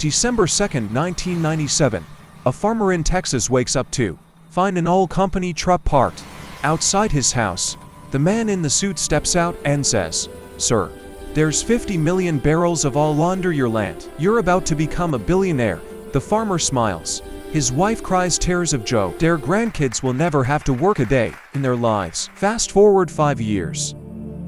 December 2, 1997. A farmer in Texas wakes up to find an old company truck parked outside his house. The man in the suit steps out and says, "Sir, there's 50 million barrels of oil under your land. You're about to become a billionaire." The farmer smiles. His wife cries tears of joy. Their grandkids will never have to work a day in their lives. Fast forward 5 years.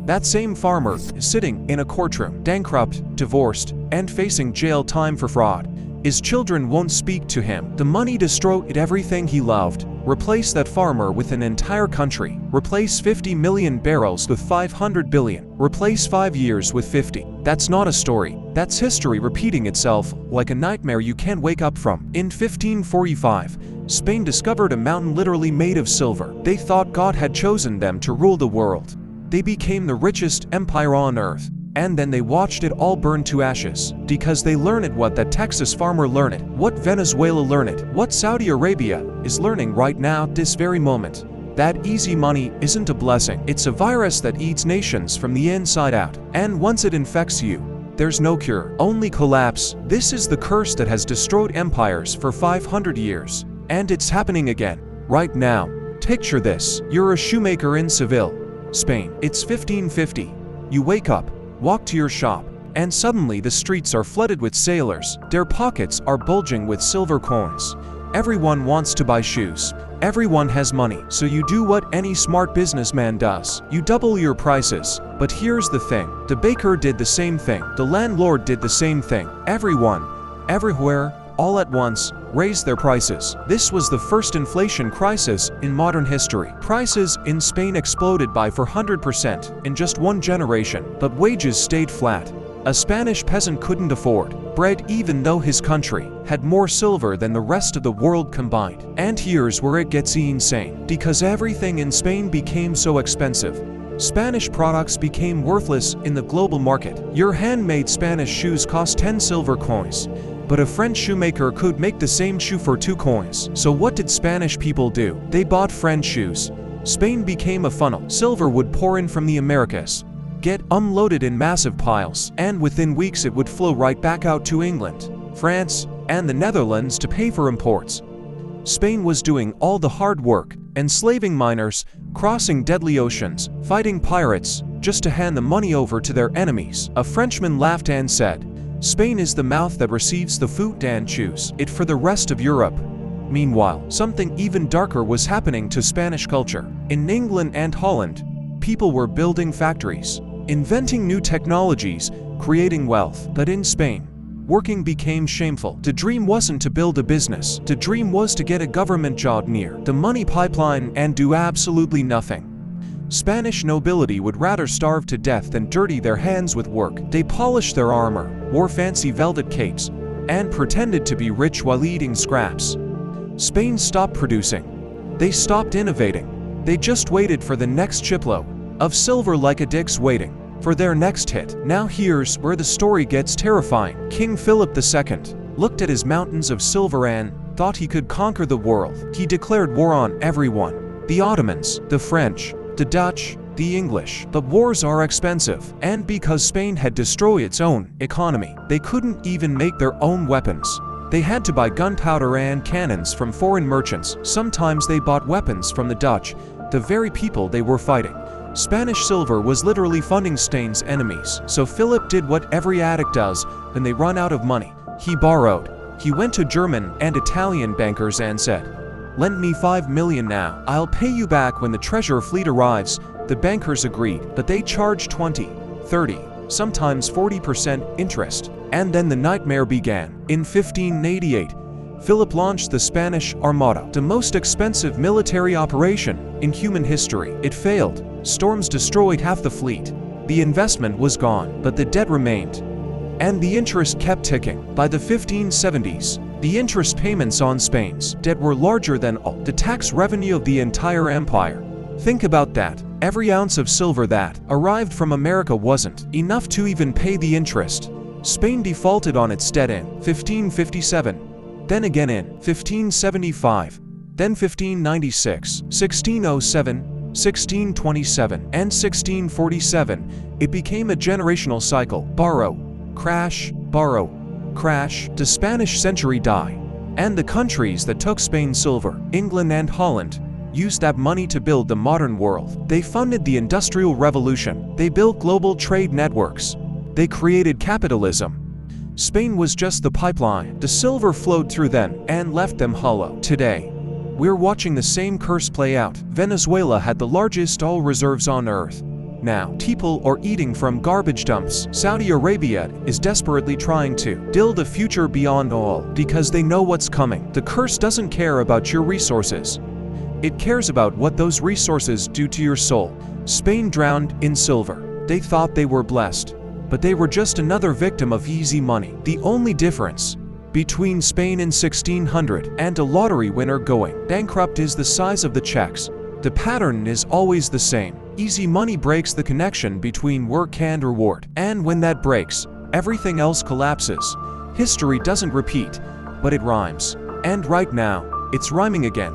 That same farmer is sitting in a courtroom, bankrupt, divorced, and facing jail time for fraud. His children won't speak to him. The money destroyed everything he loved. Replace that farmer with an entire country. Replace 50 million barrels with 500 billion. Replace 5 years with 50. That's not a story. That's history repeating itself like a nightmare you can't wake up from. In 1545, Spain discovered a mountain literally made of silver. They thought God had chosen them to rule the world. They became the richest empire on earth. And then they watched it all burn to ashes, because they learned what that Texas farmer learned, what Venezuela learned, what Saudi Arabia is learning right now, this very moment. That easy money isn't a blessing. It's a virus that eats nations from the inside out. And once it infects you, there's no cure, only collapse. This is the curse that has destroyed empires for 500 years. And it's happening again, right now. Picture this. You're a shoemaker in Seville, Spain. It's 1550. You wake up, walk to your shop, and suddenly the streets are flooded with sailors. Their pockets are bulging with silver coins. Everyone wants to buy shoes. Everyone has money. So you do what any smart businessman does. You double your prices. But here's the thing. The baker did the same thing. The landlord did the same thing. Everyone, everywhere, all at once, raised their prices. This was the first inflation crisis in modern history. Prices in Spain exploded by 400% in just one generation, but wages stayed flat. A Spanish peasant couldn't afford bread even though his country had more silver than the rest of the world combined. And here's where it gets insane. Because everything in Spain became so expensive, Spanish products became worthless in the global market. Your handmade Spanish shoes cost 10 silver coins. But a French shoemaker could make the same shoe for 2 coins. So what did Spanish people do? They bought French shoes. Spain became a funnel. Silver would pour in from the Americas, get unloaded in massive piles, and within weeks it would flow right back out to England, France, and the Netherlands to pay for imports. Spain was doing all the hard work, enslaving miners, crossing deadly oceans, fighting pirates, just to hand the money over to their enemies. A Frenchman laughed and said, "Spain is the mouth that receives the food and chews it for the rest of Europe." Meanwhile, something even darker was happening to Spanish culture. In England and Holland, people were building factories, inventing new technologies, creating wealth. But in Spain, working became shameful. The dream wasn't to build a business. The dream was to get a government job near the money pipeline and do absolutely nothing. Spanish nobility would rather starve to death than dirty their hands with work. They polished their armor, wore fancy velvet capes, and pretended to be rich while eating scraps. Spain stopped producing. They stopped innovating. They just waited for the next shipload of silver, like addicts waiting for their next hit. Now here's where the story gets terrifying. King Philip II looked at his mountains of silver and thought he could conquer the world. He declared war on everyone. The Ottomans, the French, the Dutch, the English. But wars are expensive, and because Spain had destroyed its own economy, they couldn't even make their own weapons. They had to buy gunpowder and cannons from foreign merchants. Sometimes they bought weapons from the Dutch, the very people they were fighting. Spanish silver was literally funding Spain's enemies. So Philip did what every addict does when they run out of money. He borrowed. He went to German and Italian bankers and said, "Lend me 5 million now. I'll pay you back when the treasure fleet arrives." The bankers agreed, but they charged 20, 30, sometimes 40% interest. And then the nightmare began. In 1588, Philip launched the Spanish Armada, the most expensive military operation in human history. It failed. Storms destroyed half the fleet. The investment was gone, but the debt remained. And the interest kept ticking. By the 1570s, the interest payments on Spain's debt were larger than all the tax revenue of the entire empire. Think about that. Every ounce of silver that arrived from America wasn't enough to even pay the interest. Spain defaulted on its debt in 1557, then again in 1575, then 1596, 1607, 1627, and 1647. It became a generational cycle. Borrow, crash, borrow, crash, the Spanish century die. And the countries that took Spain's silver, England and Holland, used that money to build the modern world. They funded the Industrial Revolution. They built global trade networks. They created capitalism. Spain was just the pipeline. The silver flowed through them and left them hollow. Today, we're watching the same curse play out. Venezuela had the largest oil reserves on earth. Now, people are eating from garbage dumps. Saudi Arabia is desperately trying to build a future beyond oil because they know what's coming. The curse doesn't care about your resources. It cares about what those resources do to your soul. Spain drowned in silver. They thought they were blessed, but they were just another victim of easy money. The only difference between Spain in 1600 and a lottery winner going bankrupt is the size of the checks. The pattern is always the same. Easy money breaks the connection between work and reward. And when that breaks, everything else collapses. History doesn't repeat, but it rhymes. And right now, it's rhyming again.